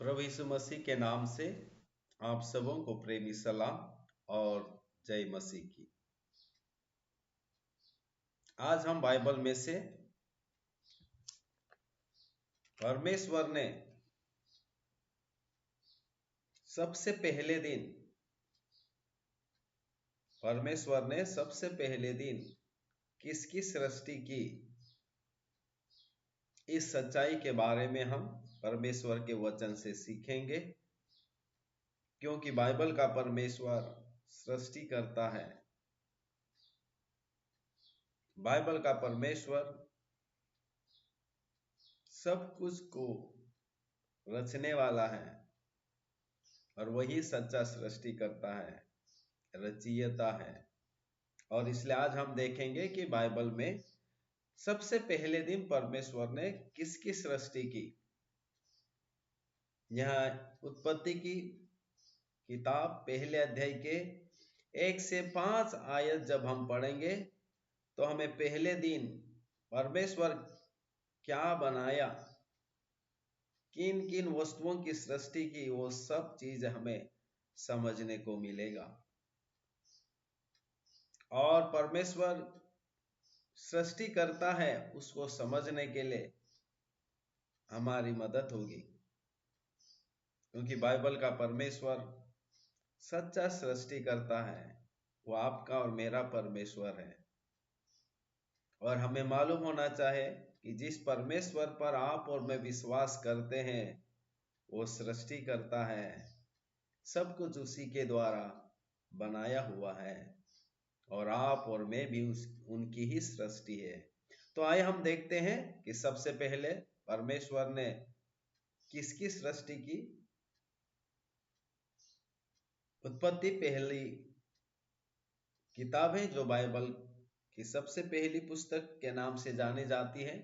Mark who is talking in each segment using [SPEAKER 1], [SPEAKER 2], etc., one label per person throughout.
[SPEAKER 1] प्रभु यीशु मसीह के नाम से आप सबों को प्रेमी सलाम और जय मसीह की। आज हम बाइबल में से परमेश्वर ने सबसे पहले दिन किसकी सृष्टि की, इस सच्चाई के बारे में हम परमेश्वर के वचन से सीखेंगे। क्योंकि बाइबल का परमेश्वर सृष्टि करता है, बाइबल का परमेश्वर सब कुछ को रचने वाला है और वही सच्चा सृष्टि करता है, रचयिता है। और इसलिए आज हम देखेंगे कि बाइबल में सबसे पहले दिन परमेश्वर ने किसकी सृष्टि की। यहाँ उत्पत्ति की किताब पहले अध्याय के 1 से 5 आयत जब हम पढ़ेंगे तो हमें पहले दिन परमेश्वर क्या बनाया, किन किन वस्तुओं की सृष्टि की, वो सब चीज हमें समझने को मिलेगा। और परमेश्वर सृष्टि करता है, उसको समझने के लिए हमारी मदद होगी। क्योंकि बाइबल का परमेश्वर सच्चा सृष्टि करता है, वो आपका और मेरा परमेश्वर है। और हमें मालूम होना चाहिए कि जिस परमेश्वर पर आप और मैं विश्वास करते हैं वो सृष्टि करता है, सब कुछ उसी के द्वारा बनाया हुआ है और आप और मैं भी उनकी ही सृष्टि है। तो आइए हम देखते हैं कि सबसे पहले परमेश्वर ने किसकी सृष्टि की। उत्पत्ति पहली किताब है जो बाइबल की सबसे पहली पुस्तक के नाम से जानी जाती है।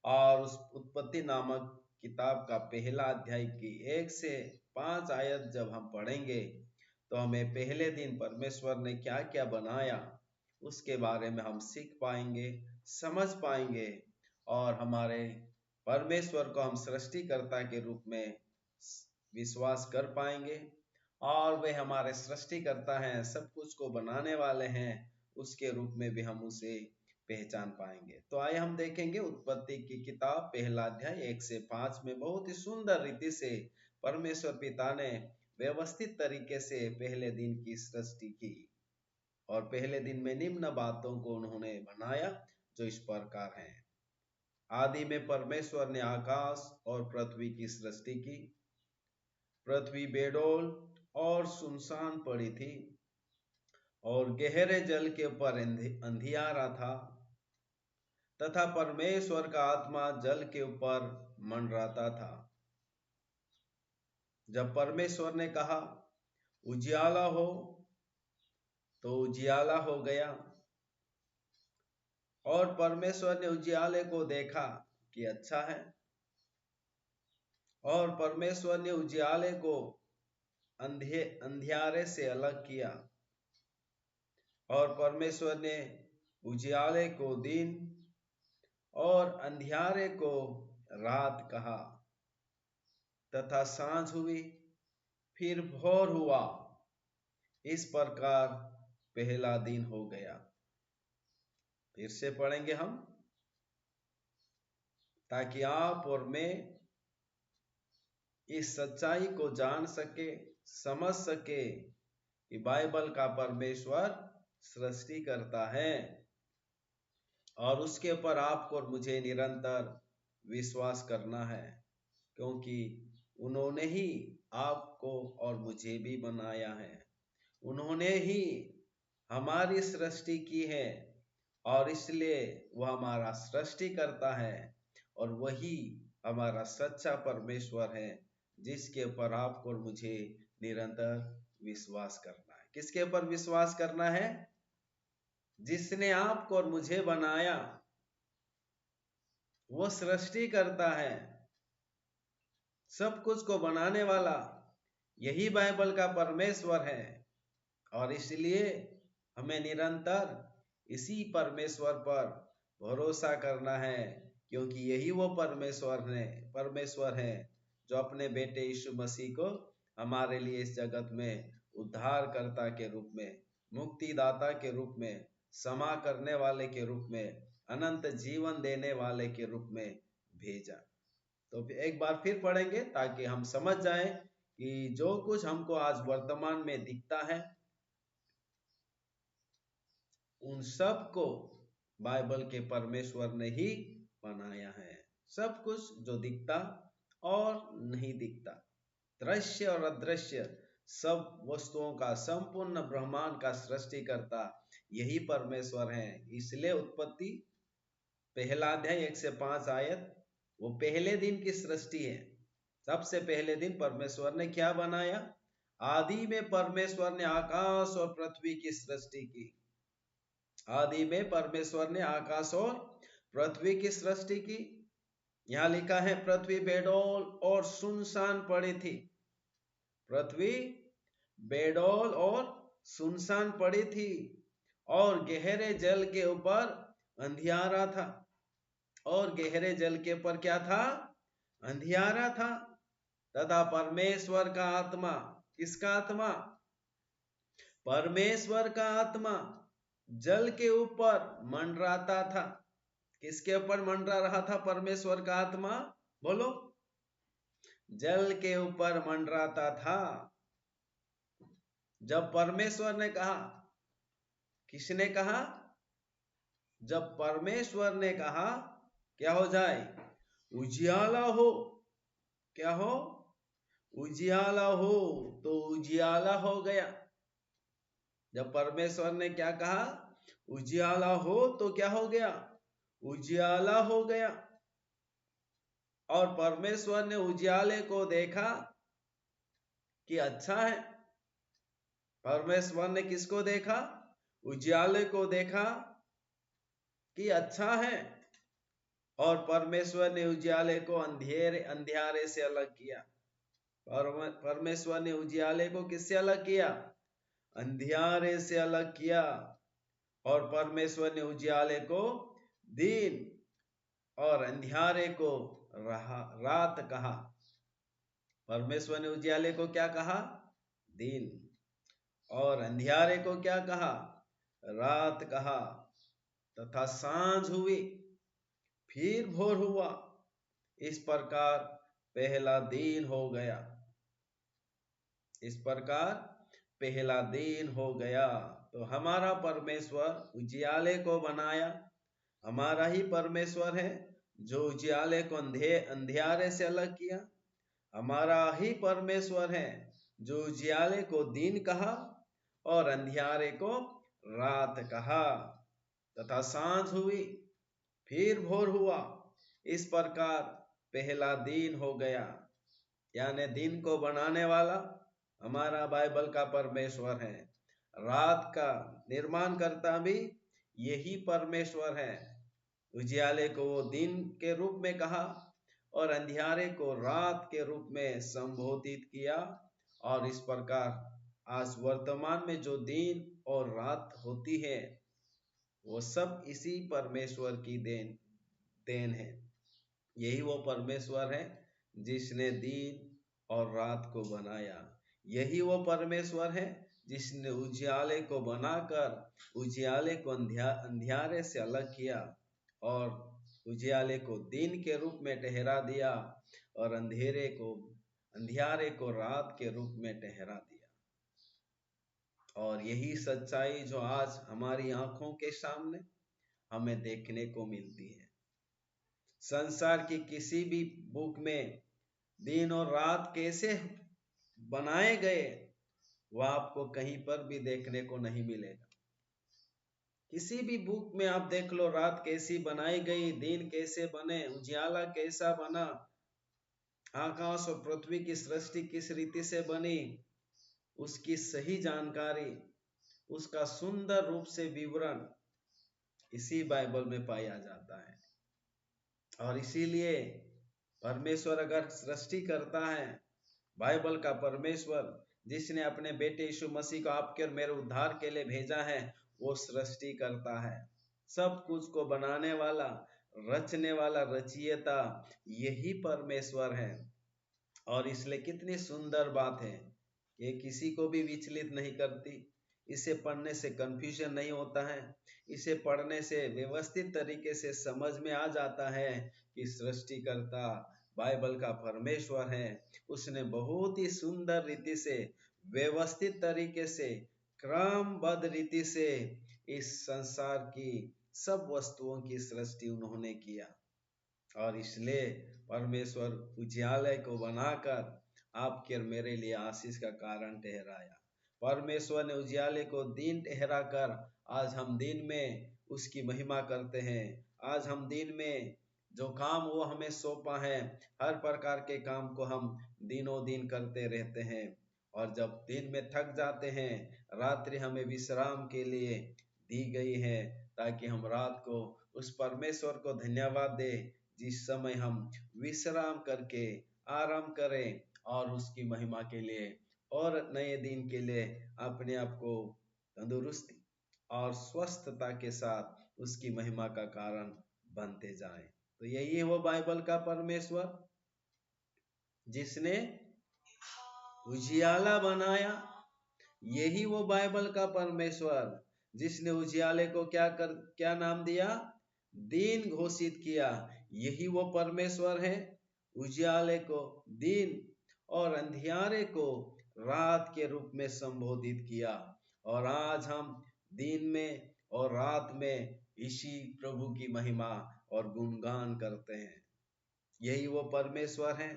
[SPEAKER 1] और उस उत्पत्ति नामक किताब का पहला अध्याय की 1 से 5 आयत जब हम पढ़ेंगे तो हमें पहले दिन परमेश्वर ने क्या क्या बनाया उसके बारे में हम सीख पाएंगे, समझ पाएंगे और हमारे परमेश्वर को हम सृष्टिकर्ता के रूप में विश्वास कर पाएंगे। और वे हमारे सृष्टिकर्ता हैं, सब कुछ को बनाने वाले हैं, उसके रूप में भी हम उसे पहचान पाएंगे। तो आइए हम देखेंगे उत्पत्ति की किताब पहला अध्याय 1 से 5 में बहुत ही सुंदर रीति से परमेश्वर पिता ने व्यवस्थित तरीके से पहले दिन की सृष्टि की। और पहले दिन में निम्न बातों को उन्होंने बनाया जो इस प्रकार हैं। आदि में परमेश्वर ने आकाश और पृथ्वी की सृष्टि की। पृथ्वी बेडौल और सुनसान पड़ी थी और गहरे जल के ऊपर अंधियारा था तथा परमेश्वर का आत्मा जल के ऊपर मंडराता था। जब परमेश्वर ने कहा उजियाला हो तो उजियाला हो गया। और परमेश्वर ने उजियाले को देखा कि अच्छा है। और परमेश्वर ने उजियाले को अंधियारे से अलग किया। और परमेश्वर ने उजियाले को दिन और अंधियारे को रात कहा। तथा सांझ हुई, फिर भोर हुआ। इस प्रकार पहला दिन हो गया। फिर से पढ़ेंगे हम ताकि आप और मैं इस सच्चाई को जान सके, समझ सके कि बाइबल का परमेश्वर सृष्टि करता है और उसके ऊपर आपको और मुझे निरंतर विश्वास करना है। क्योंकि उन्होंने ही आपको और मुझे भी बनाया है, उन्होंने ही हमारी सृष्टि की है और इसलिए वह हमारा सृष्टि करता है और वही हमारा सच्चा परमेश्वर है जिसके ऊपर आपको और मुझे निरंतर विश्वास करना है। किसके ऊपर विश्वास करना है? जिसने आपको और मुझे बनाया, वो सृष्टि करता है, सब कुछ को बनाने वाला यही बाइबल का परमेश्वर है। और इसलिए हमें निरंतर इसी परमेश्वर पर भरोसा करना है, क्योंकि यही वो परमेश्वर है जो अपने बेटे यीशु मसीह को हमारे लिए इस जगत में उद्धारकर्ता के रूप में, मुक्तिदाता के रूप में, क्षमा करने वाले के रूप में, अनंत जीवन देने वाले के रूप में भेजा। तो एक बार फिर पढ़ेंगे ताकि हम समझ जाएं कि जो कुछ हमको आज वर्तमान में दिखता है उन सब को बाइबल के परमेश्वर ने ही बनाया है। सब कुछ जो दिखता और नहीं दिखता, दृश्य और अदृश्य सब वस्तुओं का, संपूर्ण ब्रह्मांड का सृष्टि करता यही परमेश्वर है। इसलिए उत्पत्ति पहला अध्याय 1 से 5 आयत वो पहले दिन की सृष्टि है। सबसे पहले दिन परमेश्वर ने क्या बनाया? आदि में परमेश्वर ने आकाश और पृथ्वी की सृष्टि की। आदि में परमेश्वर ने आकाश और पृथ्वी की सृष्टि की। यहां लिखा है पृथ्वी बेडौल और सुनसान पड़ी थी। पृथ्वी बेडौल और सुनसान पड़ी थी और गहरे जल के ऊपर अंधियारा था। और गहरे जल के ऊपर क्या था? अंधियारा था। तथा परमेश्वर का आत्मा, किसका आत्मा? परमेश्वर का आत्मा जल के ऊपर मंडराता था। किसके ऊपर मंडरा रहा था परमेश्वर का आत्मा? बोलो। जल के ऊपर मंडराता था। जब परमेश्वर ने कहा, किसने कहा? जब परमेश्वर ने कहा क्या हो जाए? उजियाला हो। क्या हो? उजियाला हो, तो उजियाला हो गया। जब परमेश्वर ने क्या कहा? उजियाला हो, तो क्या हो गया? उजियाला हो गया। और परमेश्वर ने उजियाले को देखा कि अच्छा है। परमेश्वर ने किसको देखा? उजियाले को देखा कि अच्छा है। और परमेश्वर ने उजियाले को अंधियारे से अलग किया। परमेश्वर ने उजियाले को किससे अलग किया? अंधियारे से अलग किया। और परमेश्वर ने उजियाले को दिन और अंधियारे को रात कहा। परमेश्वर ने उजियाले को क्या कहा? दिन। और अंधियारे को क्या कहा? रात कहा। तथा सांझ हुई, फिर भोर हुआ। इस प्रकार पहला दिन हो गया। इस प्रकार पहला दिन हो गया। तो हमारा परमेश्वर उजियाले को बनाया। हमारा ही परमेश्वर है जो उजियाले को अंधियारे से अलग किया। हमारा ही परमेश्वर है जो उजियाले को दिन कहा और अंधियारे को रात कहा। तथा सांझ हुई, फिर भोर हुआ। इस प्रकार पहला दिन हो गया। यानी दिन को बनाने वाला हमारा बाइबल का परमेश्वर है। रात का निर्माण करता भी यही परमेश्वर है। उजियाले को वो दिन के रूप में कहा और अंधियारे को रात के रूप में संबोधित किया। और इस प्रकार आज वर्तमान में जो दिन और रात होती है वो सब इसी परमेश्वर की देन है। यही वो परमेश्वर है जिसने दिन और रात को बनाया। यही वो परमेश्वर है जिसने उजियाले को बनाकर उजियाले को अंधियारे से अलग किया और उजियाले को दिन के रूप में ठहरा दिया और अंधियारे को रात के रूप में ठहरा दिया। और यही सच्चाई जो आज हमारी आंखों के सामने हमें देखने को मिलती है। संसार की किसी भी बुक में दिन और रात कैसे बनाए गए वह आपको कहीं पर भी देखने को नहीं मिलेगा। किसी भी बुक में आप देख लो रात कैसी बनाई गई, दिन कैसे बने, उजियाला कैसा बना, आकाश और पृथ्वी की सृष्टि किस रीति से बनी, उसकी सही जानकारी, उसका सुंदर रूप से विवरण इसी बाइबल में पाया जाता है। और इसीलिए परमेश्वर अगर सृष्टि करता है, बाइबल का परमेश्वर जिसने अपने बेटे यीशु मसीह को आपके और मेरे उद्धार के लिए भेजा है, वो सृष्टि करता है। सब कुछ को बनाने वाला, रचने वाला, रचयिता यही परमेश्वर है। और इसलिए कितनी सुंदर बात है, ये किसी को भी विचलित नहीं करती। इसे पढ़ने से कंफ्यूजन नहीं होता है। इसे पढ़ने से व्यवस्थित तरीके से समझ में आ जाता है कि सृष्टिकर्ता बाइबल का परमेश्वर है। उसने बहुत ही सुंदर रीति से, व्यवस्थित तरीके से, क्रमबद्ध रीति से इस संसार की सब वस्तुओं की सृष्टि उन्होंने किया। और इसलिए परमेश्वर उजियाले को बनाकर आपके और मेरे लिए आशीष का कारण ठहराया। परमेश्वर ने उजियाले को दिन ठहराकर आज हम दिन में उसकी महिमा करते हैं। आज हम दिन में जो काम वो हमें सौंपा है, हर प्रकार के काम को हम दिनों दिन करते रहते हैं। और जब दिन में थक जाते हैं, रात्रि हमें विश्राम के लिए दी गई है, ताकि हम रात को उस परमेश्वर को धन्यवाद दें जिस समय हम विश्राम करके आराम करें और उसकी महिमा के लिए और नए दिन के लिए अपने आप को तंदुरुस्ती और स्वस्थता के साथ उसकी महिमा का कारण बनते जाएं। तो यही है वो बाइबल का परमेश्वर जिसने उजियाला बनाया। यही वो बाइबल का परमेश्वर जिसने उजियाले को क्या नाम दिया? दिन घोषित किया। यही वो परमेश्वर है, उजियाले को दिन और अंधियारे को रात के रूप में संबोधित किया। और आज हम दिन में और रात में इसी प्रभु की महिमा और गुणगान करते हैं। यही वो परमेश्वर है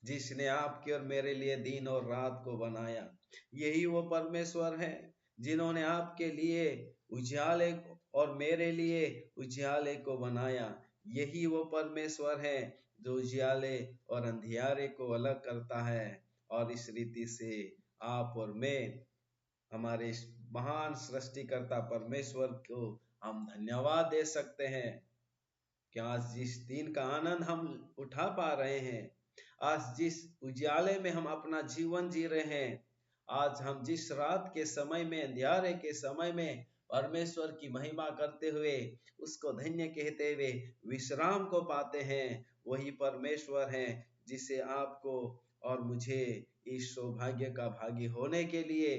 [SPEAKER 1] जिसने आपके और मेरे लिए दिन और रात को बनाया। यही वो परमेश्वर है जिन्होंने आपके लिए उजियाले और मेरे लिए उजियाले को बनाया। यही वो परमेश्वर है जो उजियाले और अंधियारे को अलग करता है। और इस रीति से आप और मैं हमारे इस महान सृष्टिकर्ता परमेश्वर को हम धन्यवाद दे सकते हैं कि आज जिस दिन का आनंद हम उठा पा रहे हैं, आज जिस उजियाले में हम अपना जीवन जी रहे हैं, आज हम जिस रात के समय में, अंधियारे के समय में परमेश्वर की महिमा करते हुए, उसको धन्य कहते हुए विश्राम को पाते हैं, वही परमेश्वर है जिसे आपको और मुझे इस सौभाग्य का भागी होने के लिए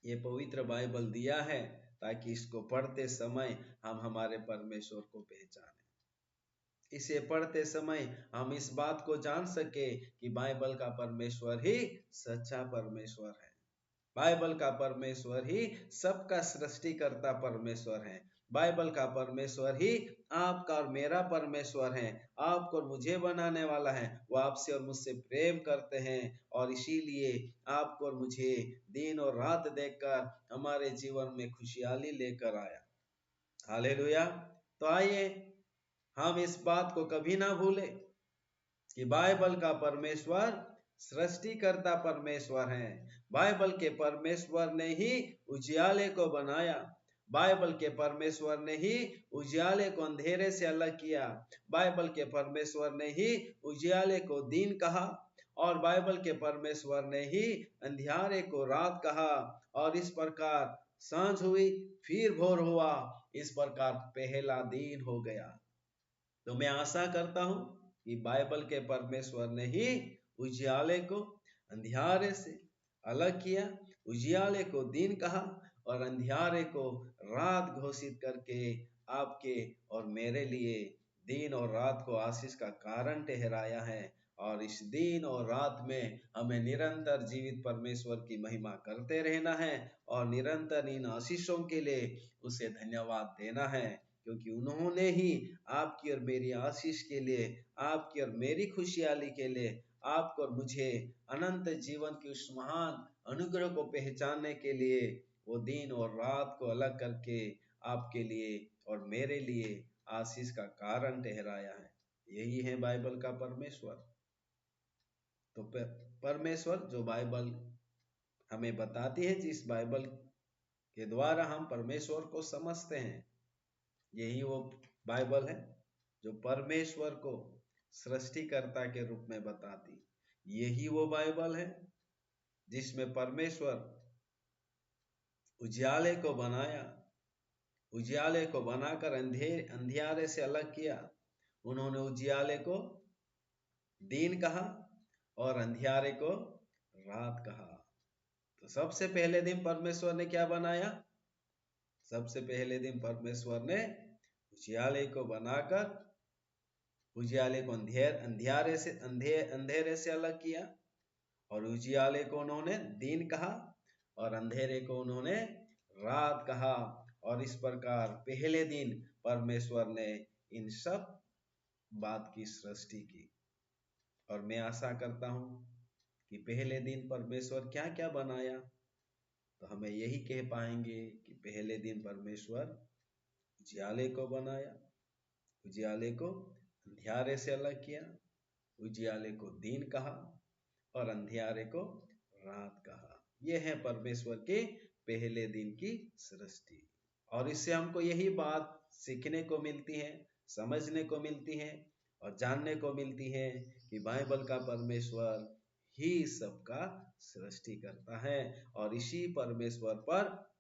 [SPEAKER 1] ये पवित्र बाइबल दिया है, ताकि इसको पढ़ते समय हम हमारे परमेश्वर को पहचानें। इसे पढ़ते समय हम इस बात को जान सके कि बाइबल का परमेश्वर ही सच्चा परमेश्वर है। बाइबल का परमेश्वर ही सबका सृष्टिकर्ता परमेश्वर है। बाइबल का परमेश्वर ही आपका और मेरा परमेश्वर है। आपको और मुझे बनाने वाला है। वो आपसे और मुझसे प्रेम करते हैं और इसीलिए आपको और मुझे दिन और रात देखकर हमारे जीवन में खुशहाली लेकर आया। हालेलुया। तो आइए हम इस बात को कभी ना भूले कि बाइबल का परमेश्वर सृष्टिकर्ता परमेश्वर है। बाइबल के परमेश्वर ने ही उजियाले को बनाया। बाइबल के परमेश्वर ने ही उजियाले को अंधेरे से अलग किया। बाइबल के परमेश्वर ने ही उजियाले को दिन कहा और बाइबल के परमेश्वर ने ही अंधियारे को रात कहा। और इस प्रकार सांझ हुई, फिर भोर हुआ, इस प्रकार पहला दिन हो गया। तो मैं आशा करता हूं कि बाइबल के परमेश्वर ने ही उजियाले को अंधियारे से अलग किया, उजियाले को दिन कहा और अंधियारे को रात घोषित करके आपके और मेरे लिए दिन और रात को आशीष का कारण ठहराया है। और इस दिन और रात में हमें निरंतर जीवित परमेश्वर की महिमा करते रहना है और निरंतर इन आशीषों के लिए उसे धन्यवाद देना है, क्योंकि उन्होंने ही आपकी और मेरी आशीष के लिए, आपकी और मेरी खुशहाली के लिए, आपको और मुझे अनंत जीवन की उस महान अनुग्रह को पहचानने के लिए वो दिन और रात को अलग करके आपके लिए और मेरे लिए आशीष का कारण ठहराया है। यही है बाइबल का परमेश्वर। तो परमेश्वर जो बाइबल हमें बताती है, जिस बाइबल के द्वारा हम परमेश्वर को समझते हैं, यही वो बाइबल है जो परमेश्वर को सृष्टिकर्ता के रूप में बताती। यही वो बाइबल है जिसमें परमेश्वर उजियाले को बनाया, उजियाले को बनाकर अंधियारे से अलग किया। उन्होंने उजियाले को दिन कहा और अंधियारे को रात कहा। तो सबसे पहले दिन परमेश्वर ने क्या बनाया? सबसे पहले दिन परमेश्वर ने उजियाले को बनाकर उजियाले को अंधेरे से अलग किया, और उजियाले को उन्होंने दिन कहा और अंधेरे को उन्होंने रात कहा। और इस प्रकार पहले दिन परमेश्वर ने इन सब बात की सृष्टि की। और मैं आशा करता हूं कि पहले दिन परमेश्वर क्या क्या बनाया, तो हमें यही कह पाएंगे कि पहले दिन परमेश्वर उजियाले को बनाया, उजियाले को अंधियारे से अलग किया, उजियाले को दिन कहा और अंधियारे को रात कहा। यह है परमेश्वर के पहले दिन की सृष्टि। और इससे हमको यही बात सीखने को मिलती है, समझने को मिलती है और जानने को मिलती है कि बाइबल का परमेश्वर ही सबका सृष्टि करता है। और इसी परमेश्वर पर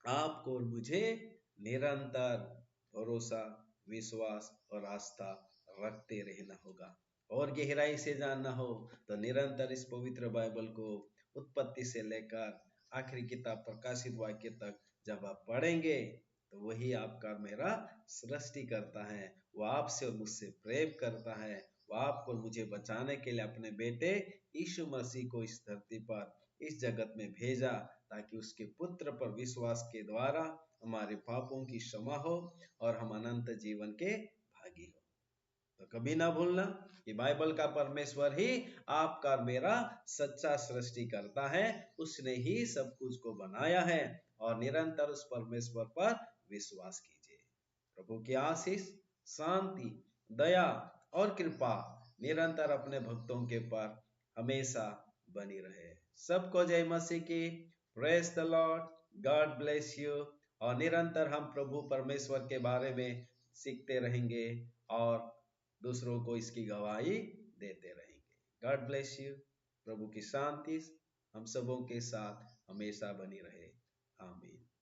[SPEAKER 1] आपको और मुझे निरंतर भरोसा, विश्वास और आस्था रखते रहना होगा। और गहराई से जानना हो तो निरंतर इस पवित्र बाइबल को उत्पत्ति से लेकर आखिरी किताब प्रकाशित वाक्य तक जब आप पढ़ेंगे तो वही आपका मेरा सृष्टि करता है। वो आपसे और मुझसे प्रेम करता है। वो आपको मुझे बचाने के लिए अपने बेटे यीशु मसीह को इस धरती पर, इस जगत में भेजा, ताकि उसके पुत्र पर विश्वास के द्वारा हमारे पापों की क्षमा हो और हम अनंत जीवन के भागी हो। तो कभी ना भूलना कि बाइबल का परमेश्वर ही आपका मेरा सच्चा सृष्टि करता है। उसने ही सब कुछ को बनाया है और निरंतर उस परमेश्वर पर विश्वास कीजिए। प्रभु की आशीष, शांति, दया और कृपा निरंतर अपने भक्तों के पर हमेशा बनी रहे। सबको जय मसीह की। Praise the Lord. God bless you. और निरंतर हम प्रभु परमेश्वर के बारे में सीखते रहेंगे और दूसरों को इसकी गवाही देते रहेंगे। God bless you. प्रभु की शांति हम सबों के साथ हमेशा बनी रहे। आमीन।